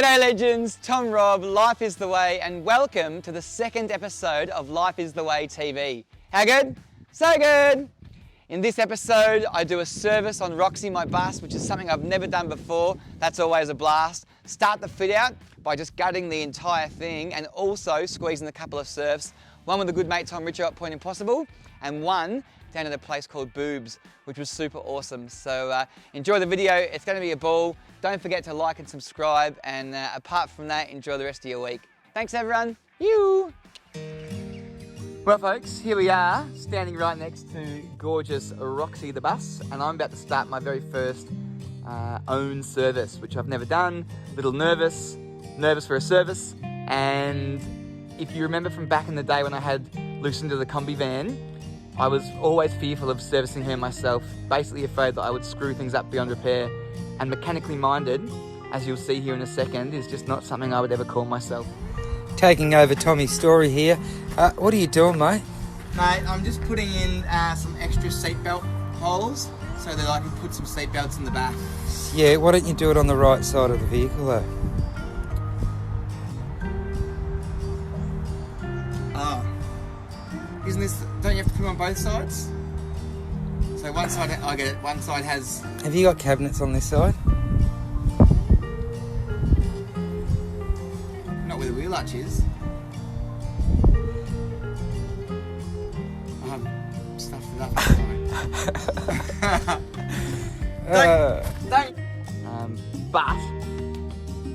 G'day legends, Tom Rob, Life is the Way, and welcome to the second episode of Life is the Way TV. How good? So good! In this episode, I do a service on Roxy, my bus, which is something I've never done before. That's always a blast. Start the fit out by just gutting the entire thing and also squeezing a couple of surfs. One with a good mate, Tom Richard at Point Impossible, and one down at a place called Boobs, which was super awesome. So enjoy the video, it's gonna be a ball. Don't forget to like and subscribe, and apart from that, enjoy the rest of your week. Thanks everyone, Well folks, here we are, standing right next to gorgeous Roxy the bus, and I'm about to start my very first own service, which I've never done. A little nervous for a service, and if you remember from back in the day when I had Lucinda the combi van, I was always fearful of servicing her myself, basically afraid that I would screw things up beyond repair, and mechanically minded, as you'll see here in a second, is just not something I would ever call myself. Taking over Tommy's story here. What are you doing, mate? Mate, I'm just putting in some extra seatbelt holes so that I can put some seatbelts in the back. Yeah, why don't you do it on the right side of the vehicle though? Oh. Isn't this, don't you have to put them on both sides? So one side, I get it, one side has... Have you got cabinets on this side? Not where the wheel arch is. I have stuffed it up. But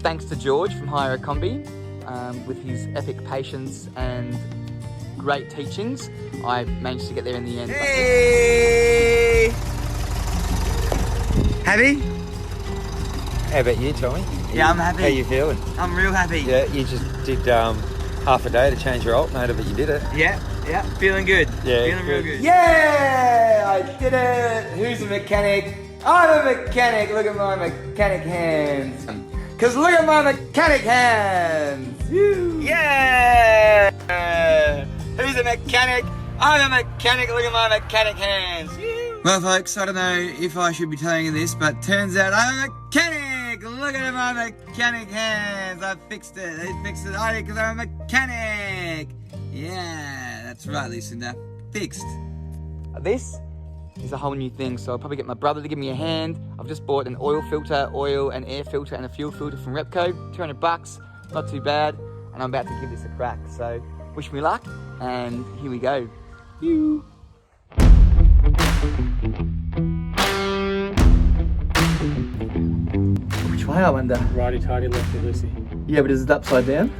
thanks to George from Hire a Combi, with his epic patience and great teachings, I managed to get there in the end. Hey! Happy? How about you, Tommy? Yeah, I'm happy. How you feeling? I'm real happy. Yeah, you just did half a day to change your alternator, but you did it. Yeah, feeling good. Yeah, feeling real good. Yeah, I did it. Who's a mechanic? I'm a mechanic. Look at my mechanic hands. Cause look at my mechanic hands. Woo. Yeah. Who's a mechanic? I'm a mechanic. Look at my mechanic hands. Woo. Well, folks, I don't know if I should be telling you this, but turns out I'm a mechanic. Look at my mechanic hands. I fixed it. I fixed it. I did because I'm a mechanic. Yeah, that's right, Lucinda. Fixed. This is a whole new thing, so I'll probably get my brother to give me a hand. I've just bought an oil filter, oil and air filter, and a fuel filter from Repco. $200, not too bad. And I'm about to give this a crack. So wish me luck, and here we go. Which way, I wonder? Righty-tighty, lefty-loosey. Yeah, but is it upside down?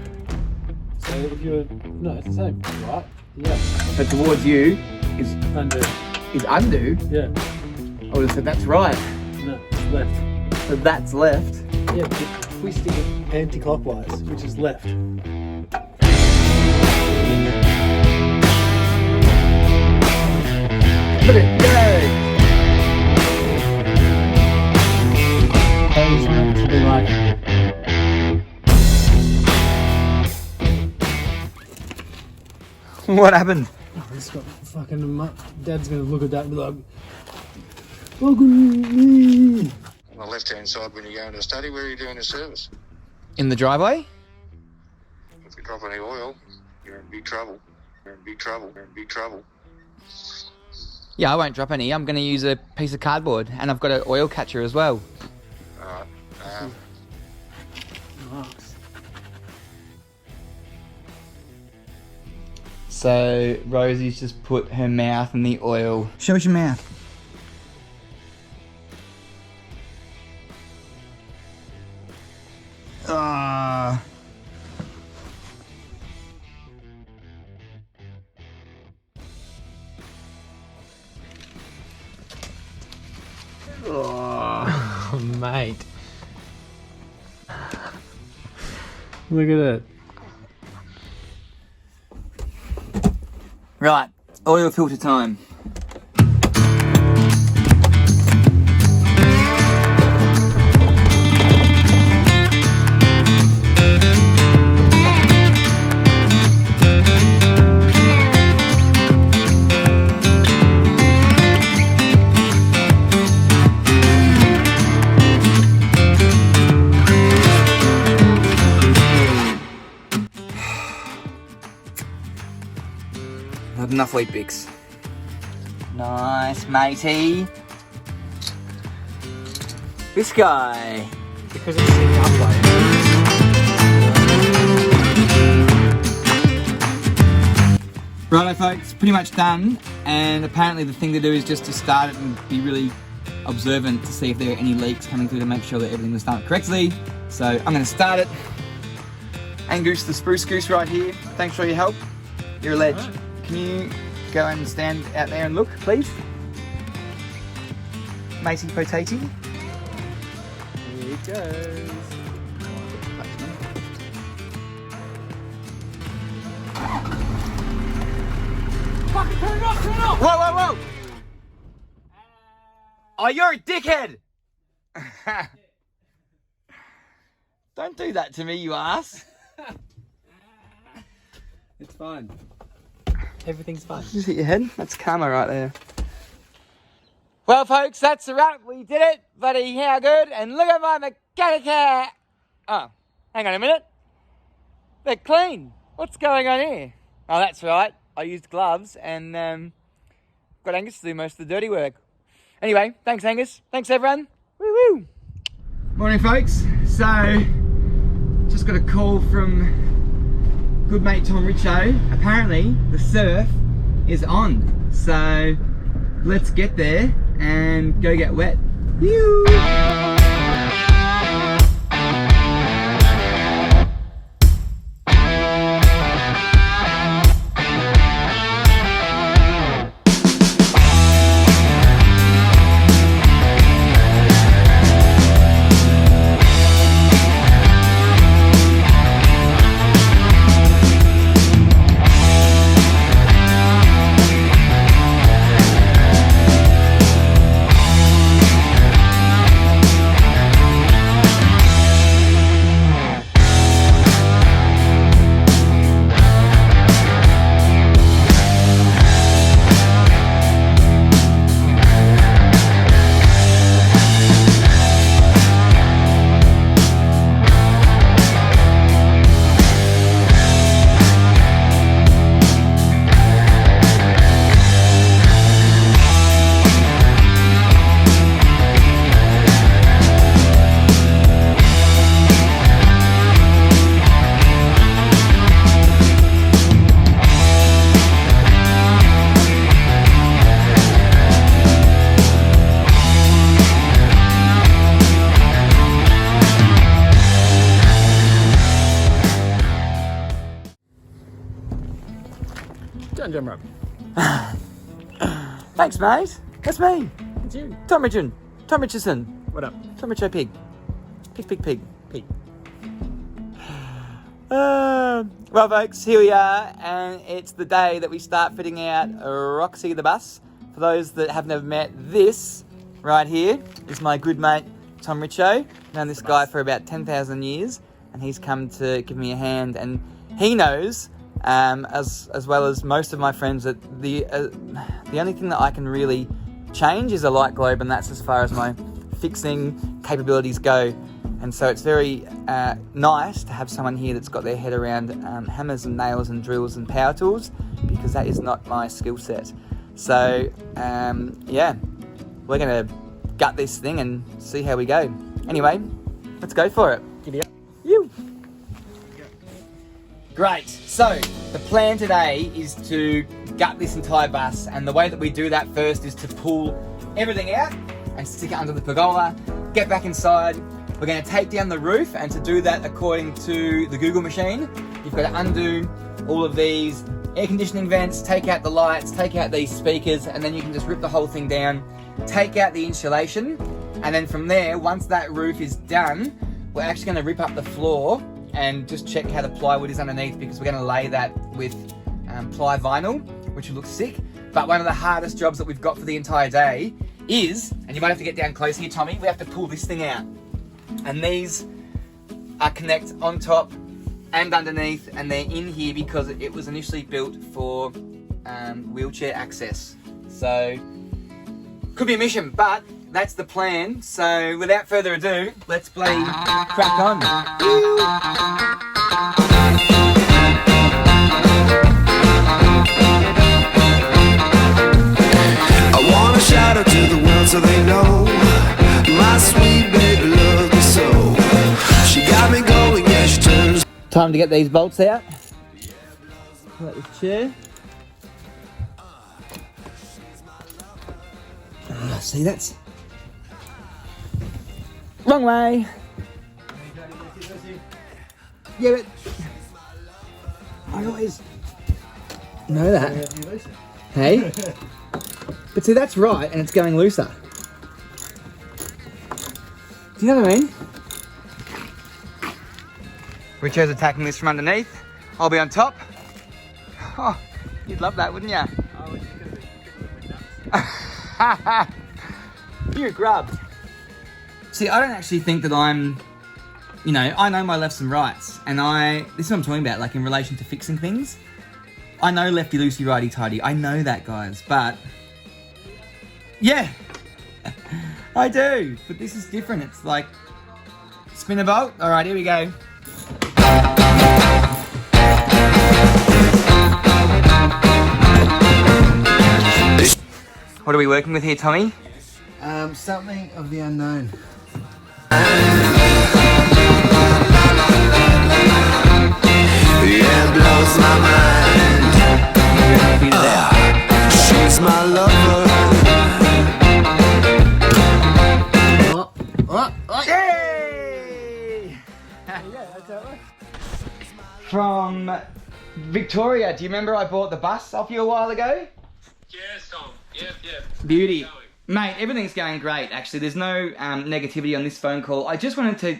So if you're... No, it's the same. Right? Yeah. So towards you is Undo. Is undo? Yeah. I would have said that's right. No, it's left. So that's left. Yeah, but you're twisting it anti-clockwise, which is left. Look at go! It's meant to be like... What happened? Oh, it's got fucking... Dad's gonna look at that and be like... Look at me! On the left-hand side when you go into the study, where are you doing the service? In the driveway? If you drop any oil, you're in big trouble. You're in big trouble. You're in big trouble. Yeah, I won't drop any. I'm going to use a piece of cardboard, and I've got an oil catcher as well. Alright. Nice. So Rosie's just put her mouth in the oil. Show us your mouth. Oh, mate. Look at it. Right, oil filter time. enough wheat bix. Nice, matey. This guy. Because it's sitting upright. Righto folks, pretty much done, and apparently the thing to do is just to start it and be really observant to see if there are any leaks coming through to make sure that everything was done correctly. So I'm going to start it. Angus the spruce goose right here, thanks for all your help. You're a ledge. Can you go and stand out there and look, please? Matey potato. Here it goes. Fucking turn it off, turn it off! Whoa, whoa, whoa! Oh, you're a dickhead! Don't do that to me, you ass. It's fine. Everything's fine. Just hit your head. That's karma right there. Well, folks, that's a wrap. We did it, buddy. How good? And look at my mechanic hair. Oh, hang on a minute. They're clean. What's going on here? Oh, that's right. I used gloves and got Angus to do most of the dirty work. Anyway, thanks, Angus. Thanks, everyone. Woo-woo. Morning, folks. So, just got a call from good mate Tom Richo. Apparently the surf is on, so let's get there and go get wet. Yoo! Don't jump rope. Thanks, mate. That's me. It's you. Tom Richardson. What up? Tom Richo Pig. Pig. Pete. Well, folks, here we are, and it's the day that we start fitting out Roxy the bus. For those that have never met, this right here is my good mate Tom Richo. Known this guy for about 10,000 years, and he's come to give me a hand. And he knows, as well as most of my friends, that the only thing that I can really change is a light globe, and that's as far as my fixing capabilities go. And so it's very nice to have someone here that's got their head around hammers and nails and drills and power tools, because that is not my skill set. So, yeah, we're going to gut this thing and see how we go. Anyway, let's go for it. Giddy up. You. Great. So, the plan today is to gut this entire bus, and the way that we do that first is to pull everything out and stick it under the pergola, get back inside. We're going to take down the roof, and to do that according to the Google machine, you've got to undo all of these air conditioning vents, take out the lights, take out these speakers, and then you can just rip the whole thing down, take out the insulation, and then from there, once that roof is done, we're actually going to rip up the floor and just check how the plywood is underneath, because we're going to lay that with ply vinyl, which will look sick. But one of the hardest jobs that we've got for the entire day is, and you might have to get down close here, Tommy, we have to pull this thing out. And these are connect on top and underneath, and they're in here because it was initially built for wheelchair access. So, could be a mission, but that's the plan. So, without further ado, let's bloody crack on. Time to get these bolts out. Pull out this chair. See, that's wrong way. Yeah, but I always know that. Hey? But see, that's right, and it's going looser. Do you know what I mean? Richo's attacking this from underneath. I'll be on top. Oh, you'd love that, wouldn't you? You're a grub. See, I don't actually think that I'm, you know, I know my lefts and rights, and this is what I'm talking about, like in relation to fixing things. I know lefty loosey, righty tighty. I know that, guys, but yeah, I do. But this is different. It's like spin a bolt. All right, here we go. What are we working with here, Tommy? Something of the unknown. Yeah, it blows my mind. She's my lover. Yay! From Victoria. Do you remember I bought the bus off you a while ago? Yes, Tom. Yep. Beauty. Mate, everything's going great, actually. There's no negativity on this phone call. I just wanted to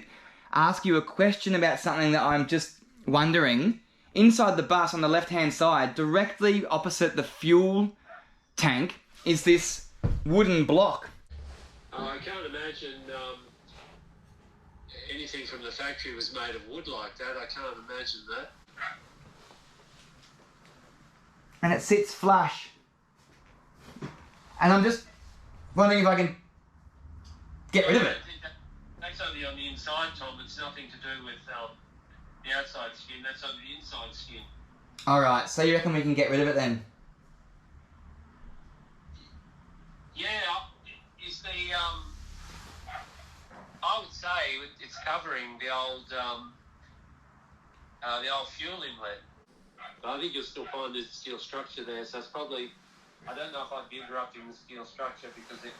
ask you a question about something that I'm just wondering. Inside the bus on the left-hand side, directly opposite the fuel tank, is this wooden block. I can't imagine anything from the factory was made of wood like that. I can't imagine that. And it sits flush. And I'm just wondering if I can get rid of it. That's only on the inside, Tom. It's nothing to do with the outside skin. That's on the inside skin. Alright, so you reckon we can get rid of it then? Yeah, is the I would say it's covering the old fuel inlet. But I think you'll still find there's a steel structure there, so it's probably, I don't know if I'd be interrupting the steel structure because it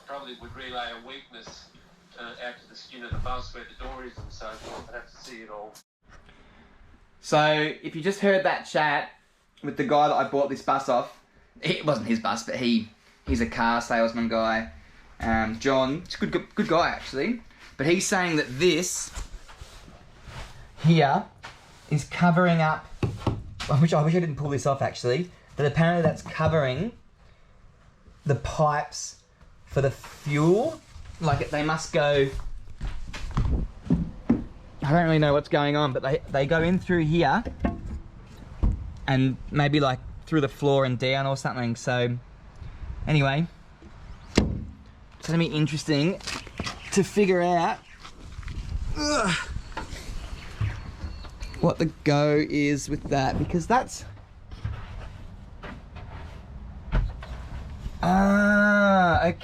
probably would relay a weakness out to the skin of the bus where the door is and so forth. I'd have to see it all. So, if you just heard that chat with the guy that I bought this bus off, it wasn't his bus, but he's a car salesman guy. John, he's a good guy actually. But he's saying that this here is covering up, I wish I didn't pull this off actually, but apparently that's covering the pipes for the fuel. Like they must go, I don't really know what's going on, but they go in through here and maybe like through the floor and down or something. So anyway, it's gonna be interesting to figure out what the go is with that, because that's okay.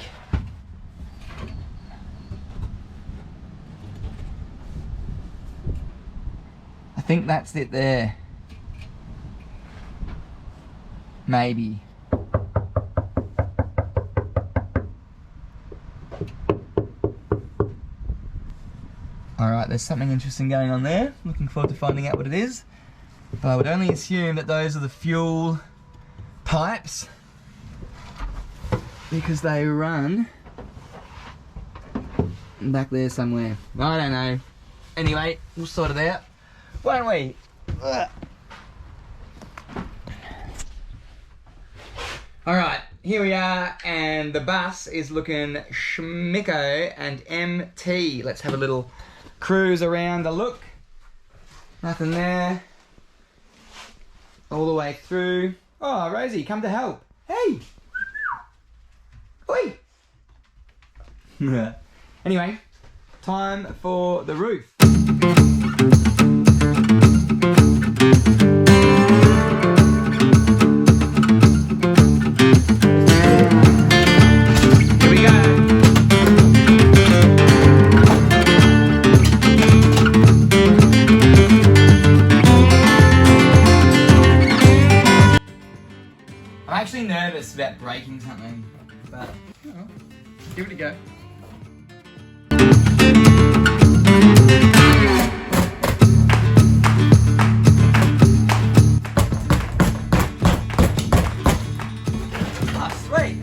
I think that's it there. Maybe. Alright, there's something interesting going on there. Looking forward to finding out what it is. But I would only assume that those are the fuel pipes, because they run back there somewhere. I don't know. Anyway, we'll sort it out, won't we? Alright, here we are, and the bus is looking schmicko and empty. Let's have a little cruise around the look. Nothing there. All the way through. Oh, Rosie, come to help. Hey! Oi! Anyway, time for the roof. Here we go. Give it a go. Oh, sweet.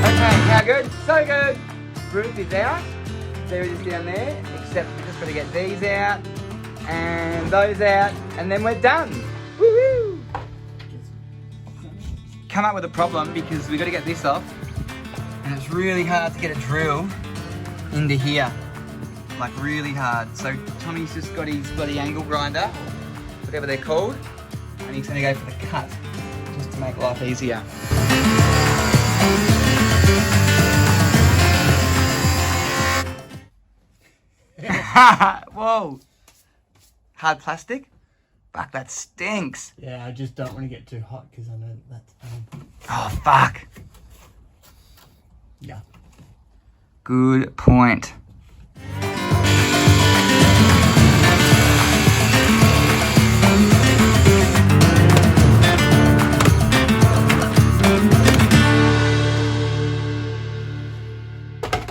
Okay, how good? So good. Roof is out. There it is down there. Except we're just going to get these out and those out, and then we're done. Woohoo! Come up with a problem because we got to get this off, and it's really hard to get a drill into here, like really hard. So Tommy's just got his bloody angle grinder, whatever they're called, and he's going to go for the cut just to make life easier. Whoa! Hard plastic? Fuck, that stinks. Yeah, I just don't want to get too hot because I know that's Oh, fuck. yeah. Good point.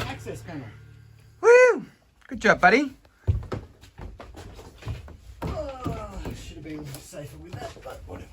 Access panel. Woo! Good job, buddy. Oh, should have been safer with that, but whatever.